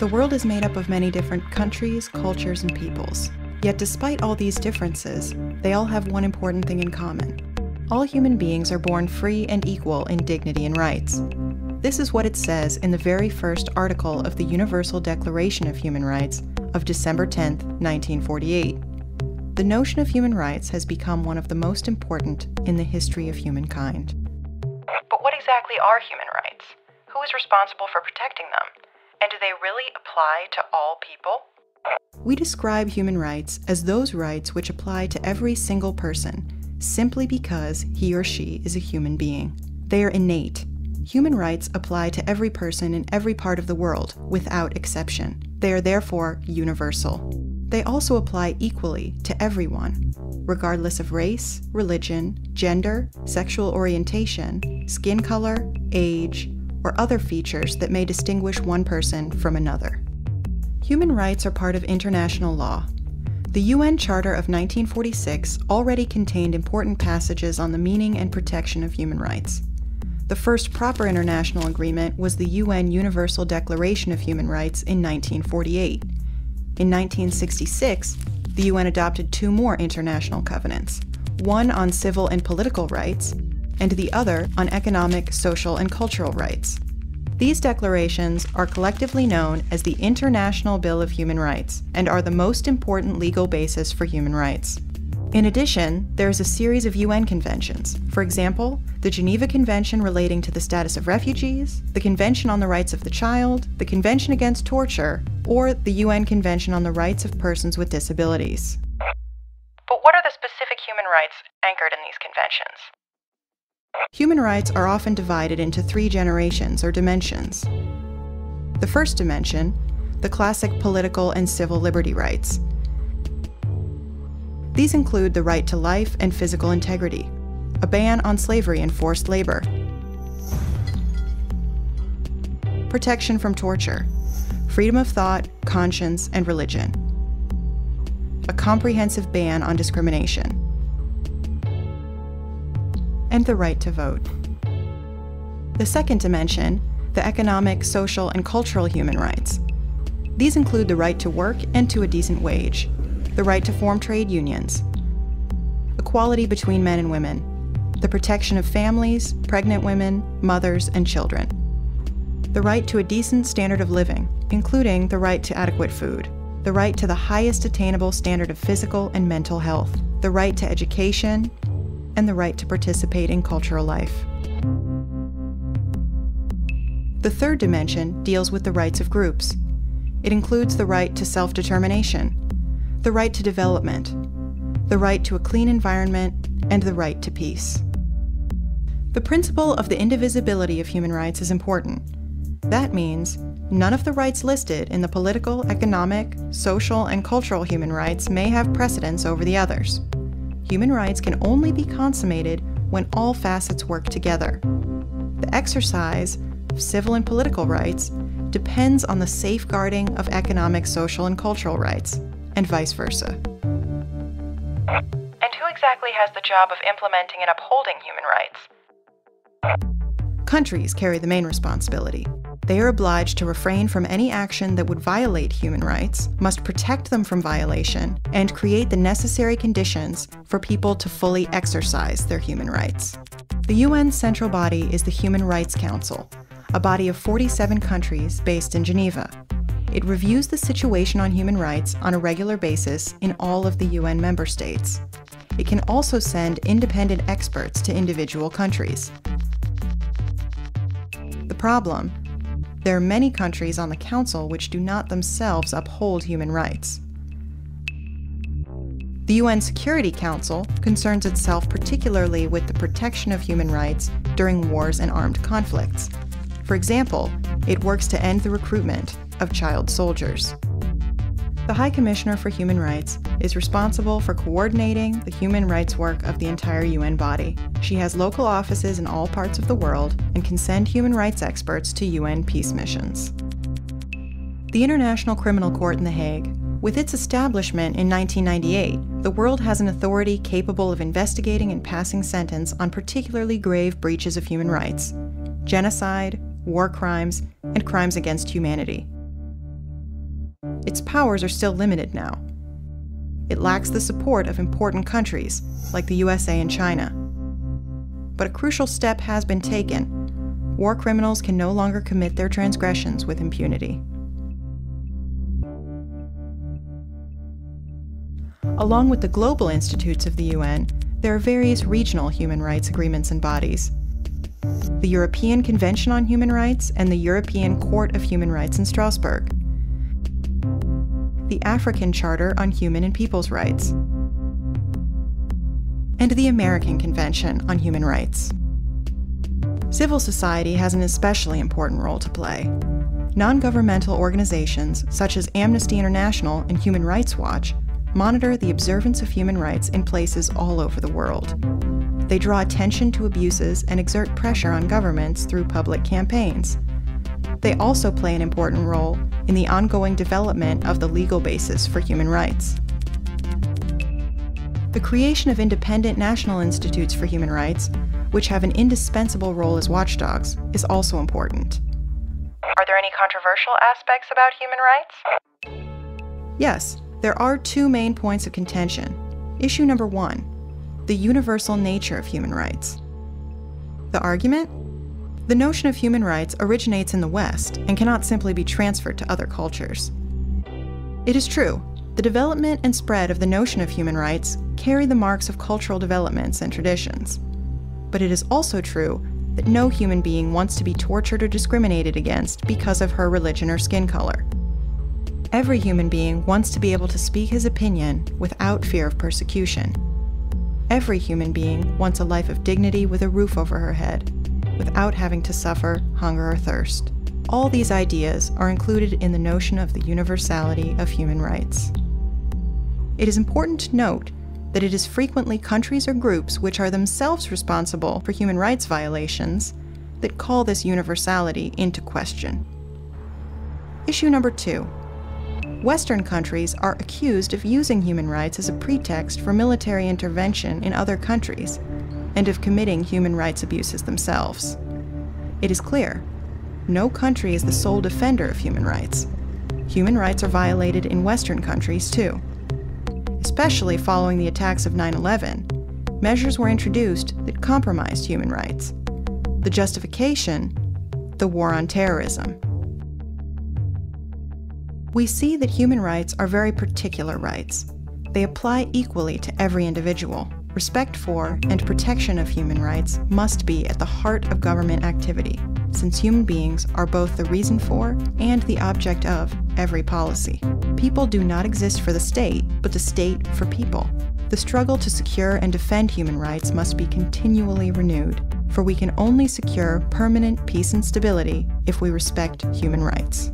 The world is made up of many different countries, cultures, and peoples. Yet despite all these differences, they all have one important thing in common. All human beings are born free and equal in dignity and rights. This is what it says in the very first article of the Universal Declaration of Human Rights of December 10, 1948. The notion of human rights has become one of the most important in the history of humankind. But what exactly are human rights? Who is responsible for protecting them? And do they really apply to all people? We describe human rights as those rights which apply to every single person, simply because he or she is a human being. They are innate. Human rights apply to every person in every part of the world, without exception. They are therefore universal. They also apply equally to everyone, regardless of race, religion, gender, sexual orientation, skin color, age, or other features that may distinguish one person from another. Human rights are part of international law. The UN Charter of 1946 already contained important passages on the meaning and protection of human rights. The first proper international agreement was the UN Universal Declaration of Human Rights in 1948. In 1966, the UN adopted two more international covenants, one on civil and political rights, and the other on economic, social, and cultural rights. These declarations are collectively known as the International Bill of Human Rights and are the most important legal basis for human rights. In addition, there is a series of UN conventions. For example, the Geneva Convention relating to the status of refugees, the Convention on the Rights of the Child, the Convention Against Torture, or the UN Convention on the Rights of Persons with Disabilities. But what are the specific human rights anchored in these conventions? Human rights are often divided into three generations or dimensions. The first dimension, the classic political and civil liberty rights. These include the right to life and physical integrity, a ban on slavery and forced labor, protection from torture, freedom of thought, conscience, and religion, a comprehensive ban on discrimination, and the right to vote. The second dimension, the economic, social, and cultural human rights. These include the right to work and to a decent wage, the right to form trade unions, equality between men and women, the protection of families, pregnant women, mothers, and children, the right to a decent standard of living, including the right to adequate food, the right to the highest attainable standard of physical and mental health, the right to education, and the right to participate in cultural life. The third dimension deals with the rights of groups. It includes the right to self-determination, the right to development, the right to a clean environment, and the right to peace. The principle of the indivisibility of human rights is important. That means none of the rights listed in the political, economic, social, and cultural human rights may have precedence over the others. Human rights can only be consummated when all facets work together. The exercise of civil and political rights depends on the safeguarding of economic, social, and cultural rights, and vice versa. And who exactly has the job of implementing and upholding human rights? Countries carry the main responsibility. They are obliged to refrain from any action that would violate human rights, must protect them from violation, and create the necessary conditions for people to fully exercise their human rights. The UN's central body is the Human Rights Council, a body of 47 countries based in Geneva. It reviews the situation on human rights on a regular basis in all of the UN member states. It can also send independent experts to individual countries. The problem: there are many countries on the Council which do not themselves uphold human rights. The UN Security Council concerns itself particularly with the protection of human rights during wars and armed conflicts. For example, it works to end the recruitment of child soldiers. The High Commissioner for Human Rights is responsible for coordinating the human rights work of the entire UN body. She has local offices in all parts of the world and can send human rights experts to UN peace missions. The International Criminal Court in The Hague. With its establishment in 1998, the world has an authority capable of investigating and passing sentence on particularly grave breaches of human rights: genocide, war crimes, and crimes against humanity. its powers are still limited now. It lacks the support of important countries, like the USA and China. But a crucial step has been taken. War criminals can no longer commit their transgressions with impunity. Along with the global institutes of the UN, there are various regional human rights agreements and bodies. The European Convention on Human Rights and the European Court of Human Rights in Strasbourg. The African Charter on Human and People's Rights. And the American Convention on Human Rights. Civil society has an especially important role to play. Non-governmental organizations such as Amnesty International and Human Rights Watch monitor the observance of human rights in places all over the world. They draw attention to abuses and exert pressure on governments through public campaigns. They also play an important role in the ongoing development of the legal basis for human rights. The creation of independent national institutes for human rights, which have an indispensable role as watchdogs, is also important. Are there any controversial aspects about human rights? Yes, there are two main points of contention. Issue number 1, the universal nature of human rights. The argument? The notion of human rights originates in the West and cannot simply be transferred to other cultures. It is true, the development and spread of the notion of human rights carry the marks of cultural developments and traditions. But it is also true that no human being wants to be tortured or discriminated against because of her religion or skin color. Every human being wants to be able to speak his opinion without fear of persecution. Every human being wants a life of dignity with a roof over her head, without having to suffer hunger or thirst. All these ideas are included in the notion of the universality of human rights. It is important to note that it is frequently countries or groups which are themselves responsible for human rights violations that call this universality into question. Issue number 2. Western countries are accused of using human rights as a pretext for military intervention in other countries, and of committing human rights abuses themselves. It is clear, no country is the sole defender of human rights. Human rights are violated in Western countries too. Especially following the attacks of 9/11, measures were introduced that compromised human rights. The justification, the war on terrorism. We see that human rights are very particular rights. They apply equally to every individual. Respect for and protection of human rights must be at the heart of government activity, since human beings are both the reason for and the object of every policy. People do not exist for the state, but the state for people. The struggle to secure and defend human rights must be continually renewed, for we can only secure permanent peace and stability if we respect human rights.